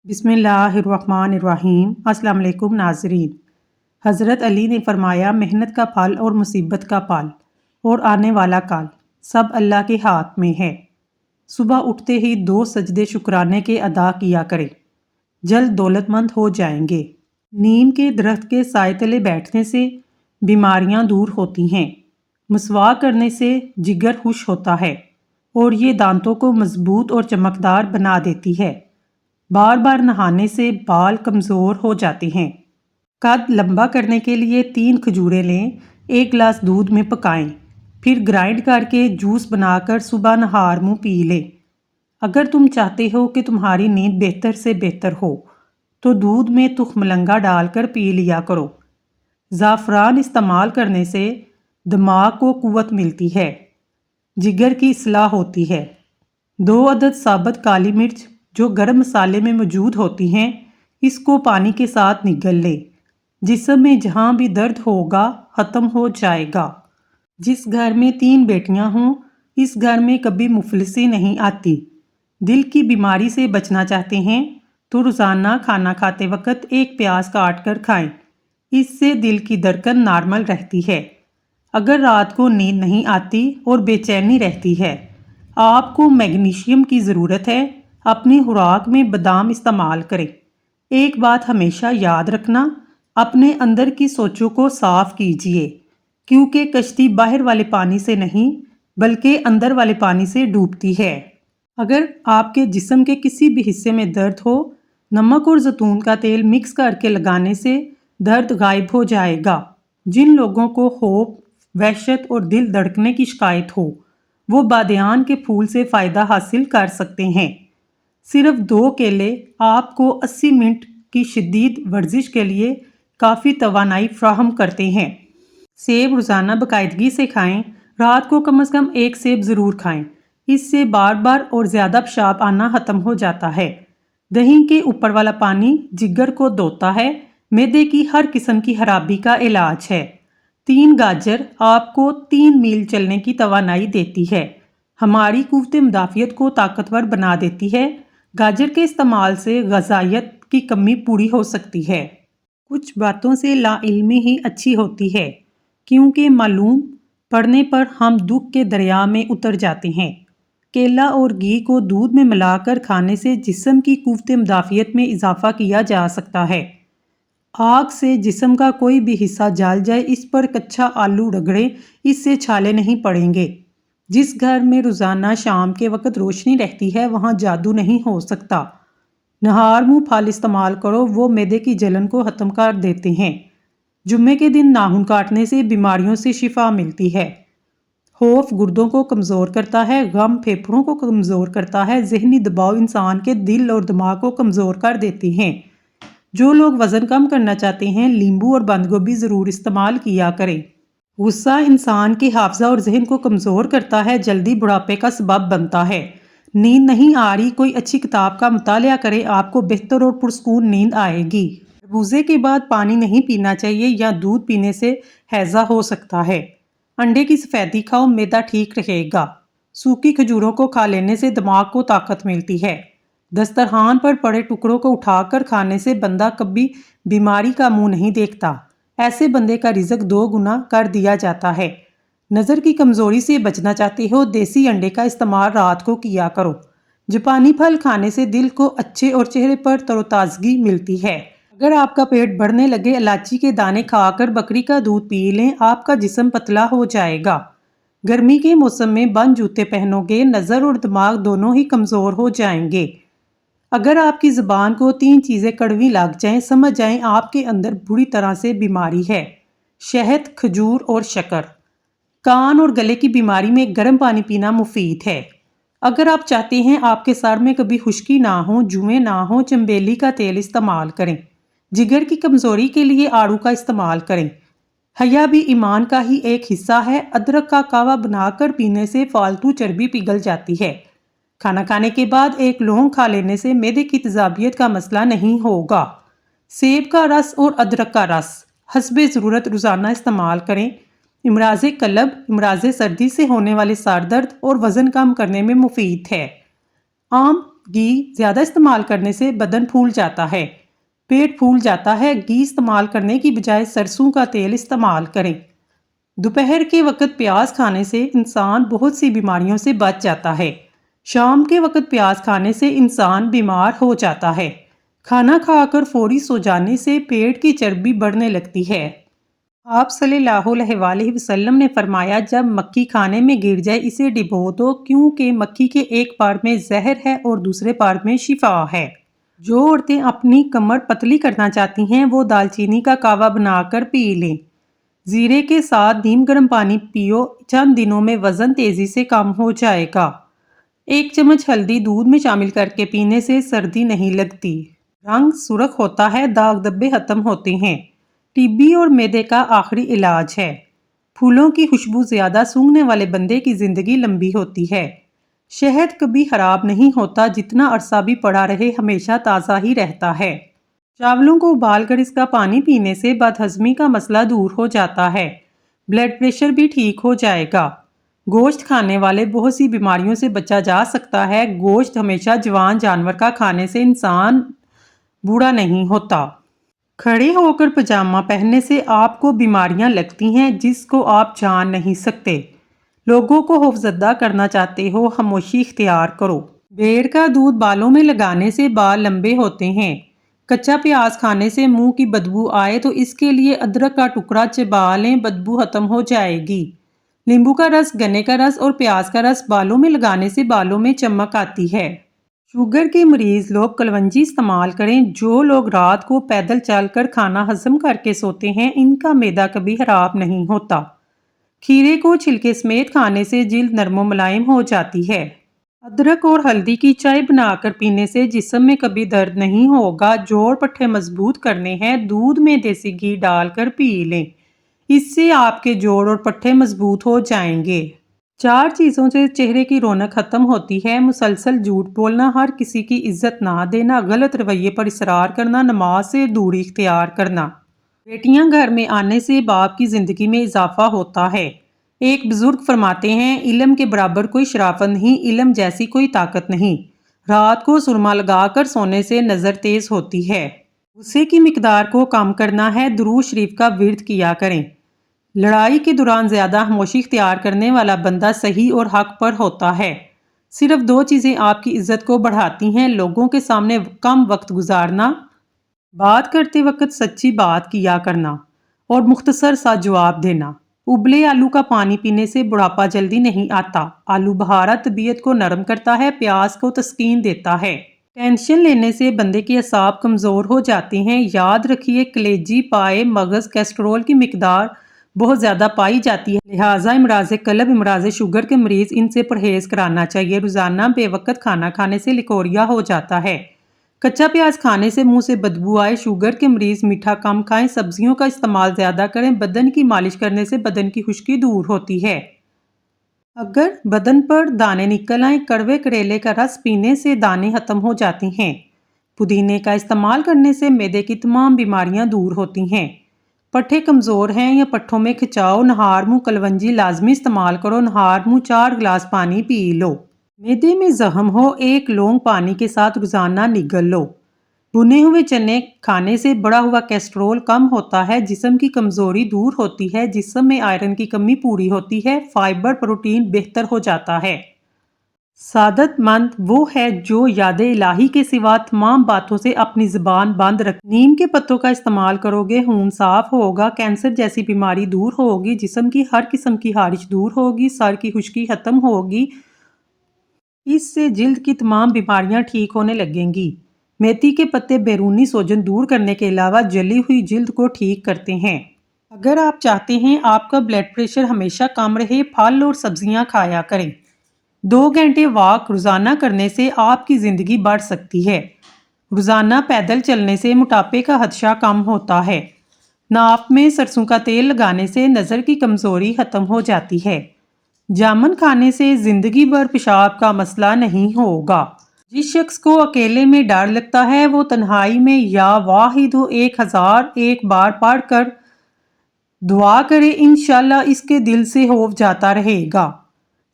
بسم اللہ الرحمن الرحیم۔ السلام علیکم ناظرین۔ حضرت علی نے فرمایا، محنت کا پھل اور مصیبت کا پل اور آنے والا کل سب اللہ کے ہاتھ میں ہے۔ صبح اٹھتے ہی 2 سجدے شکرانے کے ادا کیا کریں، جلد دولت مند ہو جائیں گے۔ نیم کے درخت کے سائے تلے بیٹھنے سے بیماریاں دور ہوتی ہیں۔ مسواک کرنے سے جگر خوش ہوتا ہے اور یہ دانتوں کو مضبوط اور چمکدار بنا دیتی ہے۔ بار بار نہانے سے بال کمزور ہو جاتے ہیں۔ قد لمبا کرنے کے لیے 3 کھجوریں لیں، 1 گلاس دودھ میں پکائیں، پھر گرائنڈ کر کے جوس بنا کر صبح نہار منہ پی لیں۔ اگر تم چاہتے ہو کہ تمہاری نیند بہتر سے بہتر ہو تو دودھ میں تخم مرنگا ڈال کر پی لیا کرو۔ زعفران استعمال کرنے سے دماغ کو قوت ملتی ہے، جگر کی اصلاح ہوتی ہے۔ 2 عدد ثابت کالی مرچ جو گرم مسالے میں موجود ہوتی ہیں، اس کو پانی کے ساتھ نگل لیں۔ جسم میں جہاں بھی درد ہوگا ختم ہو جائے گا۔ جس گھر میں 3 بیٹیاں ہوں، اس گھر میں کبھی مفلسی نہیں آتی۔ دل کی بیماری سے بچنا چاہتے ہیں تو روزانہ کھانا کھاتے وقت 1 پیاز کاٹ کر کھائیں، اس سے دل کی دھڑکن نارمل رہتی ہے۔ اگر رات کو نیند نہیں آتی اور بے چینی رہتی ہے، آپ کو میگنیشیم کی ضرورت ہے، اپنی خوراک میں بادام استعمال کریں۔ ایک بات ہمیشہ یاد رکھنا، اپنے اندر کی سوچوں کو صاف کیجیے، کیونکہ کشتی باہر والے پانی سے نہیں بلکہ اندر والے پانی سے ڈوبتی ہے۔ اگر آپ کے جسم کے کسی بھی حصے میں درد ہو، نمک اور زیتون کا تیل مکس کر کے لگانے سے درد غائب ہو جائے گا۔ جن لوگوں کو خوف، وحشت اور دل دھڑکنے کی شکایت ہو، وہ بادیان کے پھول سے فائدہ حاصل کر سکتے ہیں۔ صرف 2 کیلے آپ کو 80 منٹ کی شدید ورزش کے لیے کافی توانائی فراہم کرتے ہیں۔ سیب روزانہ باقاعدگی سے کھائیں، رات کو کم از کم 1 سیب ضرور کھائیں، اس سے بار بار اور زیادہ پیشاب آنا ختم ہو جاتا ہے۔ دہی کے اوپر والا پانی جگر کو دھوتا ہے، معدے کی ہر قسم کی خرابی کا علاج ہے۔ 3 گاجر آپ کو 3 میل چلنے کی توانائی دیتی ہے، ہماری قوت مدافعت کو طاقتور بنا دیتی ہے۔ گاجر کے استعمال سے غذائیت کی کمی پوری ہو سکتی ہے۔ کچھ باتوں سے لا علمی ہی اچھی ہوتی ہے، کیونکہ معلوم پڑنے پر ہم دکھ کے دریا میں اتر جاتے ہیں۔ کیلا اور گھی کو دودھ میں ملا کر کھانے سے جسم کی قوت مدافعت میں اضافہ کیا جا سکتا ہے۔ آگ سے جسم کا کوئی بھی حصہ جل جائے، اس پر کچا آلو رگڑیں، اس سے چھالے نہیں پڑیں گے۔ جس گھر میں روزانہ شام کے وقت روشنی رہتی ہے، وہاں جادو نہیں ہو سکتا۔ نہار منہ پھل استعمال کرو، وہ معدے کی جلن کو ختم کر دیتے ہیں۔ جمعے کے دن ناخن کاٹنے سے بیماریوں سے شفا ملتی ہے۔ خوف گردوں کو کمزور کرتا ہے، غم پھیپھڑوں کو کمزور کرتا ہے، ذہنی دباؤ انسان کے دل اور دماغ کو کمزور کر دیتے ہیں۔ جو لوگ وزن کم کرنا چاہتے ہیں، لیمبو اور بند گوبھی ضرور استعمال کیا کریں۔ غصہ انسان کے حافظہ اور ذہن کو کمزور کرتا ہے، جلدی بڑھاپے کا سبب بنتا ہے۔ نیند نہیں آ رہی، کوئی اچھی کتاب کا مطالعہ کریں، آپ کو بہتر اور پرسکون نیند آئے گی۔ تربوزے کے بعد پانی نہیں پینا چاہیے یا دودھ پینے سے ہیضہ ہو سکتا ہے۔ انڈے کی سفیدی کھاؤ، معدہ ٹھیک رہے گا۔ سوکھی کھجوروں کو کھا لینے سے دماغ کو طاقت ملتی ہے۔ دسترخوان پر پڑے ٹکڑوں کو اٹھا کر کھانے سے بندہ کبھی بیماری کا منہ نہیں دیکھتا، ایسے بندے کا رزق 2 گنا کر دیا جاتا ہے۔ نظر کی کمزوری سے بچنا چاہتے ہو، دیسی انڈے کا استعمال رات کو کیا کرو۔ جاپانی پھل کھانے سے دل کو اچھے اور چہرے پر تر و تازگی ملتی ہے۔ اگر آپ کا پیٹ بڑھنے لگے، الائچی کے دانے کھا کر بکری کا دودھ پی لیں، آپ کا جسم پتلا ہو جائے گا۔ گرمی کے موسم میں بند جوتے پہنو گے، نظر اور دماغ دونوں ہی کمزور ہو جائیں گے۔ اگر آپ کی زبان کو 3 چیزیں کڑوی لگ جائیں، سمجھ جائیں آپ کے اندر بری طرح سے بیماری ہے۔ شہد، کھجور اور شکر۔ کان اور گلے کی بیماری میں گرم پانی پینا مفید ہے۔ اگر آپ چاہتے ہیں آپ کے سر میں کبھی خشکی نہ ہو، جوئیں نہ ہوں، چنبیلی کا تیل استعمال کریں۔ جگر کی کمزوری کے لیے آڑو کا استعمال کریں۔ حیا بھی ایمان کا ہی ایک حصہ ہے، ادرک کا قہوہ بنا کر پینے سے فالتو چربی پگھل جاتی ہے۔ کھانا کھانے کے بعد 1 لونگ کھا لینے سے معدے کی تیزابیت کا مسئلہ نہیں ہوگا۔ سیب کا رس اور ادرک کا رس حسب ضرورت روزانہ استعمال کریں۔ امراض قلب، امراض سردی سے ہونے والے سر درد اور وزن کم کرنے میں مفید ہے۔ آم گھی زیادہ استعمال کرنے سے بدن پھول جاتا ہے، پیٹ پھول جاتا ہے۔ گھی استعمال کرنے کی بجائے سرسوں کا تیل استعمال کریں۔ دوپہر کے وقت پیاز کھانے سے انسان بہت سی بیماریوں سے بچ جاتا ہے۔ شام کے وقت پیاز کھانے سے انسان بیمار ہو جاتا ہے۔ کھانا کھا کر فوری سو جانے سے پیٹ کی چربی بڑھنے لگتی ہے۔ آپ صلی اللہ علیہ وآلہ وسلم نے فرمایا، جب مکھی کھانے میں گر جائے اسے ڈبو دو، کیونکہ مکھی کے ایک پار میں زہر ہے اور دوسرے پار میں شفا ہے۔ جو عورتیں اپنی کمر پتلی کرنا چاہتی ہیں وہ دال چینی کا کہوہ بنا کر پی لیں۔ زیرے کے ساتھ نیم گرم پانی پیو، چند دنوں میں وزن تیزی سے کم ہو جائے گا۔ 1 چمچ ہلدی دودھ میں شامل کر کے پینے سے سردی نہیں لگتی، رنگ سرخ ہوتا ہے، داغ دھبے ختم ہوتے ہیں۔ ٹی بی اور معدے کا آخری علاج ہے۔ پھولوں کی خوشبو زیادہ سونگھنے والے بندے کی زندگی لمبی ہوتی ہے۔ شہد کبھی خراب نہیں ہوتا، جتنا عرصہ بھی پڑا رہے ہمیشہ تازہ ہی رہتا ہے۔ چاولوں کو ابال کر اس کا پانی پینے سے بد ہضمی کا مسئلہ دور ہو جاتا ہے، بلڈ پریشر بھی ٹھیک ہو جائے گا۔ گوشت کھانے والے بہت سی بیماریوں سے بچا جا سکتا ہے۔ گوشت ہمیشہ جوان جانور کا کھانے سے انسان بوڑھا نہیں ہوتا۔ کھڑے ہو کر پجامہ پہننے سے آپ کو بیماریاں لگتی ہیں جس کو آپ جان نہیں سکتے۔ لوگوں کو خوفزدہ کرنا چاہتے ہو، خاموشی اختیار کرو۔ بھیڑ کا دودھ بالوں میں لگانے سے بال لمبے ہوتے ہیں۔ کچا پیاز کھانے سے منہ کی بدبو آئے تو اس کے لیے ادرک کا ٹکڑا چبا لیں، بدبو ختم ہو جائے گی۔ لیمبو کا رس، گنے کا رس اور پیاز کا رس بالوں میں لگانے سے بالوں میں چمک آتی ہے۔ شوگر کے مریض لوگ کلونجی استعمال کریں۔ جو لوگ رات کو پیدل چل کر کھانا ہضم کر کے سوتے ہیں ان کا معدہ کبھی خراب نہیں ہوتا۔ کھیرے کو چھلکے سمیت کھانے سے جلد نرم و ملائم ہو جاتی ہے۔ ادرک اور ہلدی کی چائے بنا کر پینے سے جسم میں کبھی درد نہیں ہوگا۔ جوڑ پٹھے مضبوط کرنے ہیں، دودھ میں دیسی گھی ڈال کر پی لیں، اس سے آپ کے جوڑ اور پٹھے مضبوط ہو جائیں گے۔ 4 چیزوں سے چہرے کی رونق ختم ہوتی ہے: مسلسل جھوٹ بولنا، ہر کسی کی عزت نہ دینا، غلط رویے پر اصرار کرنا، نماز سے دوری اختیار کرنا۔ بیٹیاں گھر میں آنے سے باپ کی زندگی میں اضافہ ہوتا ہے۔ ایک بزرگ فرماتے ہیں، علم کے برابر کوئی شرافت نہیں، علم جیسی کوئی طاقت نہیں۔ رات کو سرما لگا کر سونے سے نظر تیز ہوتی ہے۔ غصے کی مقدار کو کم کرنا ہے، درود شریف کا ورد کیا کریں۔ لڑائی کے دوران زیادہ خاموشی اختیار کرنے والا بندہ صحیح اور حق پر ہوتا ہے۔ صرف 2 چیزیں آپ کی عزت کو بڑھاتی ہیں: لوگوں کے سامنے کم وقت گزارنا، بات کرتے وقت سچی بات کیا کرنا، اور مختصر سا جواب دینا۔ ابلے آلو کا پانی پینے سے بڑھاپا جلدی نہیں آتا۔ آلو بخارا طبیعت کو نرم کرتا ہے، پیاس کو تسکین دیتا ہے۔ ٹینشن لینے سے بندے کے اعصاب کمزور ہو جاتے ہیں۔ یاد رکھیے، کلیجی، پائے، مغز، کولیسٹرول کی مقدار بہت زیادہ پائی جاتی ہے، لہٰذا امراض قلب، امراض شوگر کے مریض ان سے پرہیز کرانا چاہیے۔ روزانہ بے وقت کھانا کھانے سے لیکوریا ہو جاتا ہے۔ کچا پیاز کھانے سے منہ سے بدبو آئے، شوگر کے مریض میٹھا کم کھائیں، سبزیوں کا استعمال زیادہ کریں، بدن کی مالش کرنے سے بدن کی خشکی دور ہوتی ہے۔ اگر بدن پر دانے نکل آئیں، کڑوے کریلے کا رس پینے سے دانے ختم ہو جاتے ہیں۔ پودینے کا استعمال کرنے سے معدے کی تمام بیماریاں دور ہوتی ہیں۔ پٹھے کمزور ہیں یا پٹھوں میں کھچاؤ، نہار منہ کلونجی لازمی استعمال کرو۔ نہار منہ 4 گلاس پانی پی لو۔ معدے میں زخم ہو، 1 لونگ پانی کے ساتھ روزانہ نگل لو۔ بھنے ہوئے چنے کھانے سے بڑھا ہوا کولیسٹرول کم ہوتا ہے، جسم کی کمزوری دور ہوتی ہے، جسم میں آئرن کی کمی پوری ہوتی ہے، فائبر پروٹین بہتر ہو جاتا ہے۔ سعادت مند وہ ہے جو یاد الہی کے سوا تمام باتوں سے اپنی زبان بند رکھے۔ نیم کے پتوں کا استعمال کرو گے، خون صاف ہوگا، کینسر جیسی بیماری دور ہوگی، جسم کی ہر قسم کی خارش دور ہوگی، سر کی خشکی ختم ہوگی، اس سے جلد کی تمام بیماریاں ٹھیک ہونے لگیں گی۔ میتھی کے پتے بیرونی سوجن دور کرنے کے علاوہ جلی ہوئی جلد کو ٹھیک کرتے ہیں۔ اگر آپ چاہتے ہیں آپ کا بلڈ پریشر ہمیشہ کم رہے، پھل اور سبزیاں کھایا کریں۔ 2 گھنٹے واک روزانہ کرنے سے آپ کی زندگی بڑھ سکتی ہے۔ روزانہ پیدل چلنے سے موٹاپے کا خدشہ کم ہوتا ہے۔ ناف میں سرسوں کا تیل لگانے سے نظر کی کمزوری ختم ہو جاتی ہے۔ جامن کھانے سے زندگی بھر پیشاب کا مسئلہ نہیں ہوگا۔ جس شخص کو اکیلے میں ڈر لگتا ہے وہ تنہائی میں یا واحد 1001 بار پڑھ کر دعا کرے، انشاءاللہ اس کے دل سے خوف جاتا رہے گا۔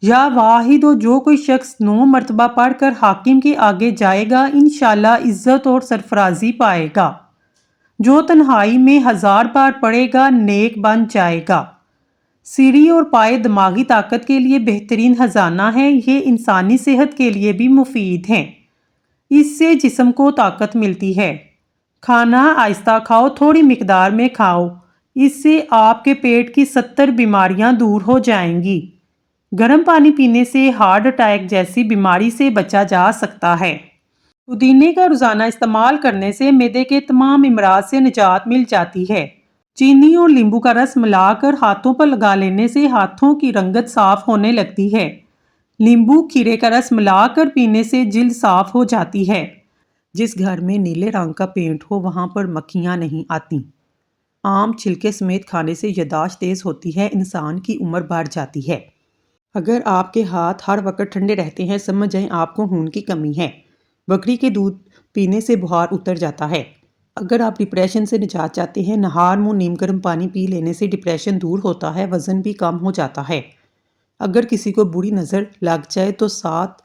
یا واحد ہو جو کوئی شخص 9 مرتبہ پڑھ کر حاکم کے آگے جائے گا انشاءاللہ عزت اور سرفرازی پائے گا۔ جو تنہائی میں 1000 بار پڑھے گا نیک بن جائے گا۔ سیڑھی اور پائے دماغی طاقت کے لیے بہترین خزانہ ہیں، یہ انسانی صحت کے لیے بھی مفید ہیں۔ اس سے جسم کو طاقت ملتی ہے۔ کھانا آہستہ کھاؤ، تھوڑی مقدار میں کھاؤ، اس سے آپ کے پیٹ کی 70 بیماریاں دور ہو جائیں گی۔ گرم پانی پینے سے ہارٹ اٹیک جیسی بیماری سے بچا جا سکتا ہے۔ پودینے کا روزانہ استعمال کرنے سے معدے کے تمام امراض سے نجات مل جاتی ہے۔ چینی اور لیمبو کا رس ملا کر ہاتھوں پر لگا لینے سے ہاتھوں کی رنگت صاف ہونے لگتی ہے۔ لیمبو کھیرے کا رس ملا کر پینے سے جلد صاف ہو جاتی ہے۔ جس گھر میں نیلے رنگ کا پینٹ ہو وہاں پر مکھیاں نہیں آتی۔ آم چھلکے سمیت کھانے سے یادداشت تیز ہوتی ہے، انسان کی عمر بڑھ جاتی ہے۔ اگر آپ کے ہاتھ ہر وقت ٹھنڈے رہتے ہیں سمجھ جائیں آپ کو خون کی کمی ہے۔ بکری کے دودھ پینے سے بخار اتر جاتا ہے۔ اگر آپ ڈپریشن سے نجات چاہتے ہیں نہار منہ نیم گرم پانی پی لینے سے ڈپریشن دور ہوتا ہے، وزن بھی کم ہو جاتا ہے۔ اگر کسی کو بری نظر لگ جائے تو 7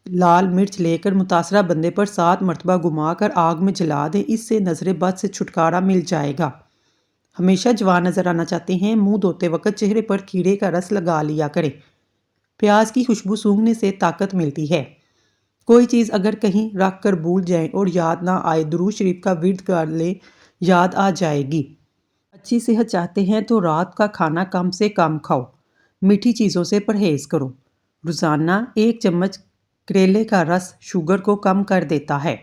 لال مرچ لے کر متاثرہ بندے پر 7 مرتبہ گھما کر آگ میں جلا دیں، اس سے نظر بد سے چھٹکارا مل جائے گا۔ ہمیشہ جوان نظر آنا چاہتے ہیں منہ دھوتے وقت چہرے پر کھیرے کا رس لگا لیا کریں۔ پیاز کی خوشبو سونگھنے سے طاقت ملتی ہے۔ کوئی چیز اگر کہیں رکھ کر بھول جائیں اور یاد نہ آئے درود شریف کا ورد کر لیں، یاد آ جائے گی۔ اچھی صحت چاہتے ہیں تو رات کا کھانا کم سے کم کھاؤ، میٹھی چیزوں سے پرہیز کرو۔ روزانہ 1 چمچ کریلے کا رس شوگر کو کم کر دیتا ہے۔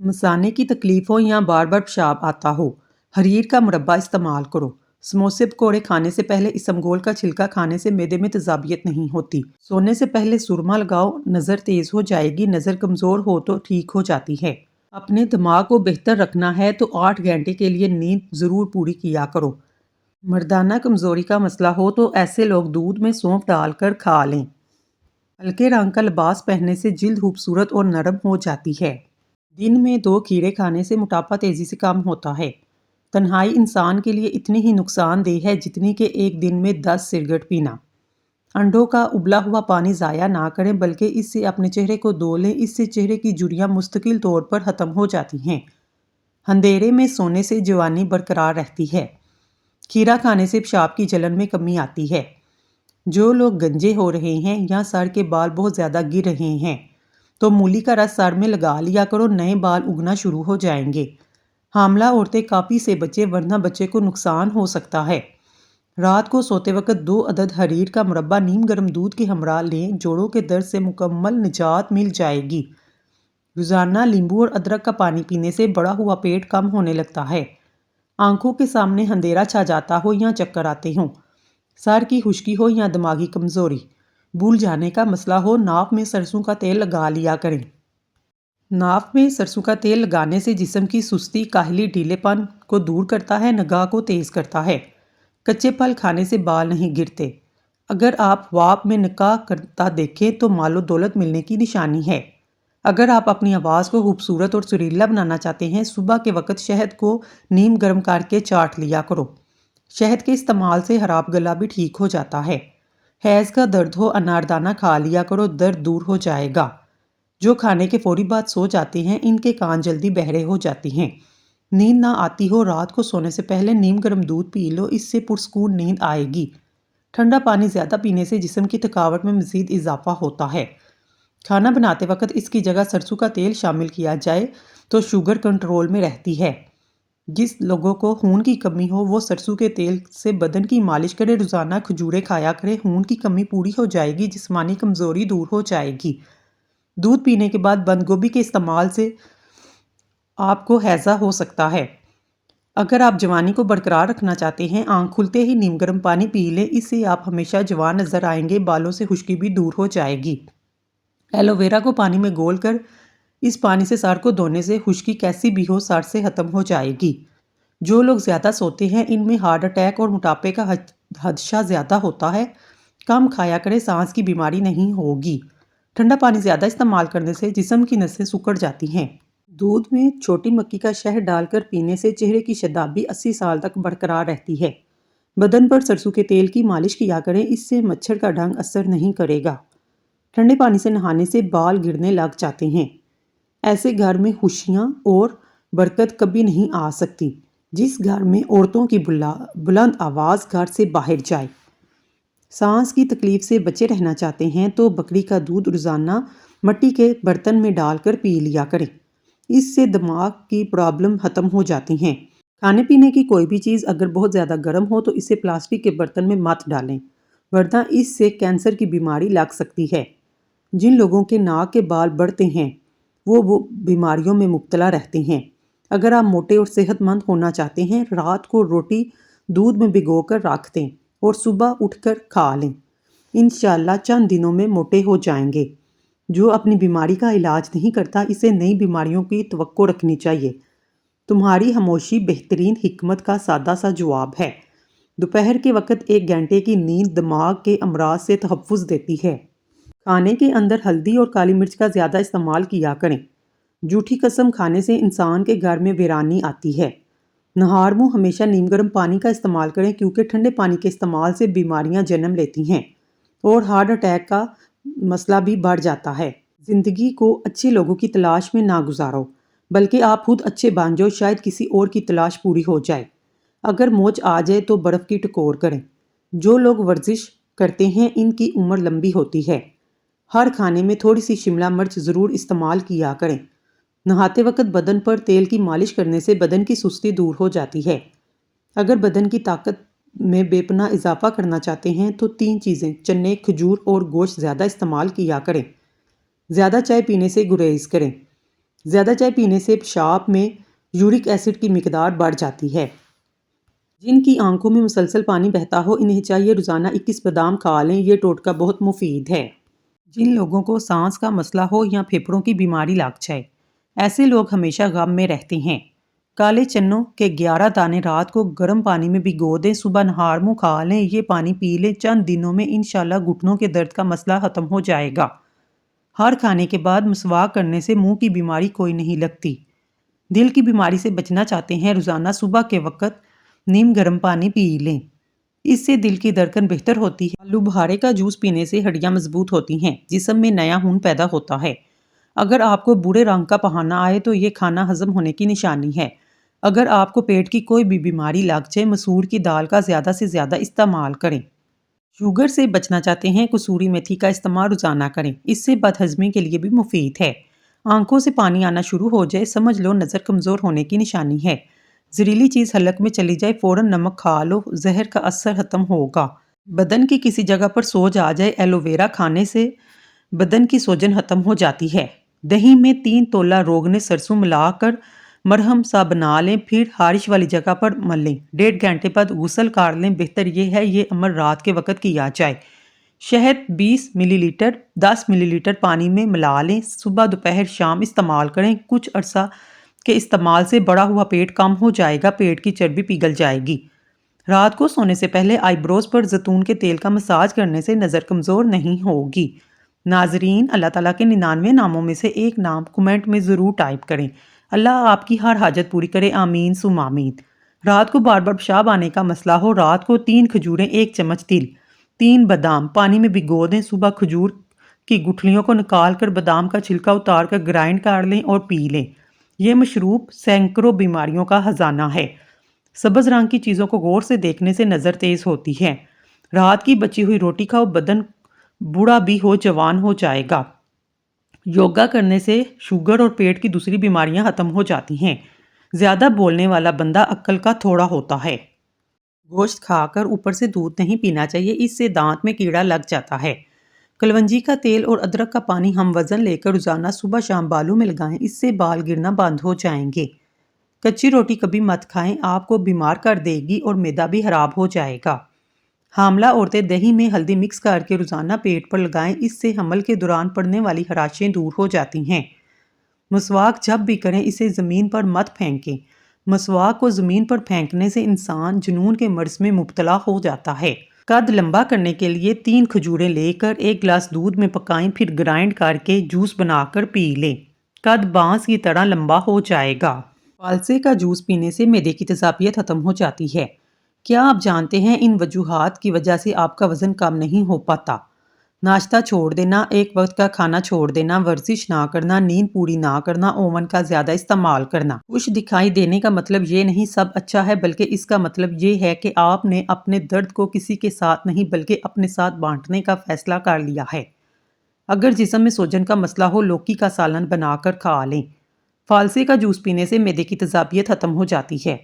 مثانے کی تکلیف ہو یا بار بار پیشاب آتا ہو، حریر کا مربع استعمال کرو۔ سموسے پکوڑے کھانے سے پہلے اسمگول کا چھلکا کھانے سے معدے میں تیزابیت نہیں ہوتی۔ سونے سے پہلے سرما لگاؤ، نظر تیز ہو جائے گی، نظر کمزور ہو تو ٹھیک ہو جاتی ہے۔ اپنے دماغ کو بہتر رکھنا ہے تو 8 گھنٹے کے لیے نیند ضرور پوری کیا کرو۔ مردانہ کمزوری کا مسئلہ ہو تو ایسے لوگ دودھ میں سونف ڈال کر کھا لیں۔ ہلکے رنگ کا لباس پہننے سے جلد خوبصورت اور نرم ہو جاتی ہے۔ دن میں 2 کھیرے کھانے سے موٹاپا تیزی سے کم ہوتا ہے۔ تنہائی انسان کے لیے اتنی ہی نقصان دہ ہے جتنی کہ ایک دن میں 10 سگریٹ پینا۔ انڈوں کا ابلا ہوا پانی ضائع نہ کریں بلکہ اس سے اپنے چہرے کو دھو لیں، اس سے چہرے کی جھریاں مستقل طور پر ختم ہو جاتی ہیں۔ اندھیرے میں سونے سے جوانی برقرار رہتی ہے۔ کھیرا کھانے سے پیشاب کی جلن میں کمی آتی ہے۔ جو لوگ گنجے ہو رہے ہیں یا سر کے بال بہت زیادہ گر رہے ہیں تو مولی کا رس سر میں لگا لیا کرو، نئے بال اگنا شروع ہو جائیں گے۔ حاملہ عورتیں کاپی سے بچیں ورنہ بچے کو نقصان ہو سکتا ہے۔ رات کو سوتے وقت 2 عدد حریر کا مربع نیم گرم دودھ کے ہمراہ لیں، جوڑوں کے درد سے مکمل نجات مل جائے گی۔ روزانہ لیمبو اور ادرک کا پانی پینے سے بڑا ہوا پیٹ کم ہونے لگتا ہے۔ آنکھوں کے سامنے اندھیرا چھا جاتا ہو یا چکر آتے ہوں، سر کی خشکی ہو یا دماغی کمزوری، بھول جانے کا مسئلہ ہو، ناف میں سرسوں کا تیل لگا لیا کریں۔ ناف میں سرسوں کا تیل لگانے سے جسم کی سستی، کاہلی، ڈھیلے پن کو دور کرتا ہے، نگاہ کو تیز کرتا ہے۔ کچے پھل کھانے سے بال نہیں گرتے۔ اگر آپ خواب میں نکاح کرتا دیکھیں تو مال و دولت ملنے کی نشانی ہے۔ اگر آپ اپنی آواز کو خوبصورت اور سریلا بنانا چاہتے ہیں صبح کے وقت شہد کو نیم گرم کر کے چاٹ لیا کرو۔ شہد کے استعمال سے خراب گلا بھی ٹھیک ہو جاتا ہے۔ حیض کا درد ہو اناردانہ کھا لیا کرو، درد دور ہو جائے گا۔ جو کھانے کے فوری بعد سو جاتے ہیں ان کے کان جلدی بہرے ہو جاتے ہیں۔ نیند نہ آتی ہو رات کو سونے سے پہلے نیم گرم دودھ پی لو، اس سے پرسکون نیند آئے گی۔ ٹھنڈا پانی زیادہ پینے سے جسم کی تھکاوٹ میں مزید اضافہ ہوتا ہے۔ کھانا بناتے وقت اس کی جگہ سرسوں کا تیل شامل کیا جائے تو شوگر کنٹرول میں رہتی ہے۔ جس لوگوں کو خون کی کمی ہو وہ سرسوں کے تیل سے بدن کی مالش کرے، روزانہ کھجوریں کھایا کرے، خون کی کمی پوری ہو جائے گی، جسمانی کمزوری دور ہو جائے گی۔ دودھ پینے کے بعد بند گوبھی کے استعمال سے آپ کو ہیضہ ہو سکتا ہے۔ اگر آپ جوانی کو برقرار رکھنا چاہتے ہیں آنکھ کھلتے ہی نیم گرم پانی پی لیں، اس سے آپ ہمیشہ جوان نظر آئیں گے، بالوں سے خشکی بھی دور ہو جائے گی۔ ایلو ویرا کو پانی میں گھول کر اس پانی سے سر کو دھونے سے خشکی کیسی بھی ہو سر سے ختم ہو جائے گی۔ جو لوگ زیادہ سوتے ہیں ان میں ہارٹ اٹیک اور موٹاپے کا خدشہ زیادہ ہوتا ہے۔ کم کھایا کریں، سانس کی بیماری نہیں ہوگی۔ ٹھنڈا پانی زیادہ استعمال کرنے سے جسم کی نسیں سکڑ جاتی ہیں۔ دودھ میں چھوٹی مکئی کا شہد ڈال کر پینے سے چہرے کی شادابی 80 سال تک برقرار رہتی ہے۔ بدن پر سرسوں کے تیل کی مالش کیا کریں، اس سے مچھر کا ڈنگ اثر نہیں کرے گا۔ ٹھنڈے پانی سے نہانے سے بال گرنے لگ جاتے ہیں۔ ایسے گھر میں خوشیاں اور برکت کبھی نہیں آ سکتی جس گھر میں عورتوں کی بلند آواز گھر سے باہر جائے۔ سانس کی تکلیف سے بچے رہنا چاہتے ہیں تو بکری کا دودھ روزانہ مٹی کے برتن میں ڈال کر پی لیا کریں، اس سے دماغ کی پرابلم ختم ہو جاتی ہیں۔ کھانے پینے کی کوئی بھی چیز اگر بہت زیادہ گرم ہو تو اسے پلاسٹک کے برتن میں مت ڈالیں، ورنہ اس سے کینسر کی بیماری لگ سکتی ہے۔ جن لوگوں کے ناک کے بال بڑھتے ہیں وہ بیماریوں میں مبتلا رہتے ہیں۔ اگر آپ موٹے اور صحت مند ہونا چاہتے ہیں، رات کو روٹی دودھ میں بھگو کر رکھ دیں اور صبح اٹھ کر کھا لیں۔ انشاءاللہ چند دنوں میں موٹے ہو جائیں گے۔ جو اپنی بیماری کا علاج نہیں کرتا، اسے نئی بیماریوں کی توقع رکھنی چاہیے۔ تمہاری خاموشی بہترین حکمت کا سادہ سا جواب ہے۔ دوپہر کے وقت 1 گھنٹے کی نیند دماغ کے امراض سے تحفظ دیتی ہے۔ کھانے کے اندر ہلدی اور کالی مرچ کا زیادہ استعمال کیا کریں۔ جھوٹی قسم کھانے سے انسان کے گھر میں ویرانی آتی ہے۔ نہار منہ ہمیشہ نیم گرم پانی کا استعمال کریں، کیونکہ ٹھنڈے پانی کے استعمال سے بیماریاں جنم لیتی ہیں اور ہارٹ اٹیک کا مسئلہ بھی بڑھ جاتا ہے۔ زندگی کو اچھے لوگوں کی تلاش میں نہ گزارو، بلکہ آپ خود اچھے بن جاؤ، شاید کسی اور کی تلاش پوری ہو جائے۔ اگر موچ آ جائے تو برف کی ٹکور کریں۔ جو لوگ ورزش کرتے ہیں ان کی عمر لمبی ہوتی ہے۔ ہر کھانے میں تھوڑی سی شملہ مرچ ضرور استعمال کیا کریں۔ نہاتے وقت بدن پر تیل کی مالش کرنے سے بدن کی سستی دور ہو جاتی ہے۔ اگر بدن کی طاقت میں بے پناہ اضافہ کرنا چاہتے ہیں تو 3 چیزیں چنے، کھجور اور گوشت زیادہ استعمال کیا کریں۔ زیادہ چائے پینے سے گریز کریں۔ زیادہ چائے پینے سے پیشاب میں یورک ایسڈ کی مقدار بڑھ جاتی ہے۔ جن کی آنکھوں میں مسلسل پانی بہتا ہو انہیں چاہیے روزانہ 21 بادام کھا لیں، یہ ٹوٹکا بہت مفید ہے۔ جن لوگوں کو سانس کا مسئلہ ہو یا پھیپھڑوں کی بیماری لگ جائے، ایسے لوگ ہمیشہ غم میں رہتے ہیں۔ کالے چنوں کے 11 دانے رات کو گرم پانی میں بھگو دیں، صبح نہار منہ کھا لیں، یہ پانی پی لیں، چند دنوں میں انشاءاللہ گھٹنوں کے درد کا مسئلہ ختم ہو جائے گا۔ ہر کھانے کے بعد مسواک کرنے سے منہ کی بیماری کوئی نہیں لگتی۔ دل کی بیماری سے بچنا چاہتے ہیں، روزانہ صبح کے وقت نیم گرم پانی پی لیں، اس سے دل کی دھڑکن بہتر ہوتی ہے۔ آلو بخارے کا جوس پینے سے ہڈیاں مضبوط ہوتی ہیں، جسم میں نیا خون پیدا ہوتا ہے۔ اگر آپ کو برے رنگ کا پہانا آئے تو یہ کھانا ہضم ہونے کی نشانی ہے۔ اگر آپ کو پیٹ کی کوئی بھی بیماری لگ جائے، مسور کی دال کا زیادہ سے زیادہ استعمال کریں۔ شوگر سے بچنا چاہتے ہیں، کسوری میتھی کا استعمال روزانہ کریں، اس سے بد ہضمی کے لیے بھی مفید ہے۔ آنکھوں سے پانی آنا شروع ہو جائے، سمجھ لو نظر کمزور ہونے کی نشانی ہے۔ زہریلی چیز حلق میں چلی جائے، فوراً نمک کھا لو، زہر کا اثر ختم ہوگا۔ بدن کی کسی جگہ پر سوج آ جائے، ایلو ویرا کھانے سے بدن کی سوجن ختم ہو جاتی ہے۔ دہی میں 3 تولہ روغن سرسوں ملا کر مرہم سا بنا لیں، پھر خارش والی جگہ پر مل لیں، 1.5 گھنٹے بعد غسل کر لیں۔ بہتر یہ ہے یہ عمل رات کے وقت کیا جائے۔ شہد 20 ملی لیٹر 10 ملی لیٹر پانی میں ملا لیں، صبح دوپہر شام استعمال کریں۔ کچھ عرصہ کے استعمال سے بڑا ہوا پیٹ کم ہو جائے گا، پیٹ کی چربی پگھل جائے گی۔ رات کو سونے سے پہلے آئی بروز پر زیتون کے تیل کا مساج کرنے سے نظر کمزور نہیں ہوگی۔ ناظرین، اللہ تعالیٰ کے 99 ناموں میں سے ایک نام کمنٹ میں ضرور ٹائپ کریں۔ اللہ آپ کی ہر حاجت پوری کرے، آمین ثم آمین۔ رات کو بار بار پیشاب آنے کا مسئلہ ہو، رات کو 3 کھجوریں، 1 چمچ تل، 3 بادام پانی میں بھگو دیں، صبح کھجور کی گٹھلیوں کو نکال کر بادام کا چھلکا اتار کر گرائنڈ کر لیں اور پی لیں۔ یہ مشروب سینکڑوں بیماریوں کا خزانہ ہے۔ سبز رنگ کی چیزوں کو غور سے دیکھنے سے نظر تیز ہوتی ہے۔ رات کی بچی ہوئی روٹی کھاؤ، بدن بوڑھا بھی ہو جوان ہو جائے گا۔ یوگا کرنے سے شوگر اور پیٹ کی دوسری بیماریاں ختم ہو جاتی ہیں۔ زیادہ بولنے والا بندہ عقل کا تھوڑا ہوتا ہے۔ گوشت کھا کر اوپر سے دودھ نہیں پینا چاہیے، اس سے دانت میں کیڑا لگ جاتا ہے۔ کلونجی کا تیل اور ادرک کا پانی ہم وزن لے کر روزانہ صبح شام بالوں میں لگائیں، اس سے بال گرنا بند ہو جائیں گے۔ کچی روٹی کبھی مت کھائیں، آپ کو بیمار کر دے گی اور معدہ بھی خراب ہو جائے گا۔ حاملہ عورتیں دہی میں ہلدی مکس کر کے روزانہ پیٹ پر لگائیں، اس سے حمل کے دوران پڑنے والی خراشیں دور ہو جاتی ہیں۔ مسواک جب بھی کریں اسے زمین پر مت پھینکیں۔ مسواک کو زمین پر پھینکنے سے انسان جنون کے مرض میں مبتلا ہو جاتا ہے۔ قد لمبا کرنے کے لیے 3 کھجوریں لے کر 1 گلاس دودھ میں پکائیں، پھر گرائنڈ کر کے جوس بنا کر پی لیں، قد بانس کی طرح لمبا ہو جائے گا۔ فالسے کا جوس پینے سے معدے کی تیزابیت ختم ہو جاتی ہے۔ کیا آپ جانتے ہیں ان وجوہات کی وجہ سے آپ کا وزن کم نہیں ہو پاتا؟ ناشتہ چھوڑ دینا، ایک وقت کا کھانا چھوڑ دینا، ورزش نہ کرنا، نیند پوری نہ کرنا، اوون کا زیادہ استعمال کرنا۔ خوش دکھائی دینے کا مطلب یہ نہیں سب اچھا ہے، بلکہ اس کا مطلب یہ ہے کہ آپ نے اپنے درد کو کسی کے ساتھ نہیں بلکہ اپنے ساتھ بانٹنے کا فیصلہ کر لیا ہے۔ اگر جسم میں سوجن کا مسئلہ ہو، لوکی کا سالن بنا کر کھا لیں۔ فالسے کا جوس پینے سے معدے کی تیزابیت ختم ہو جاتی ہے۔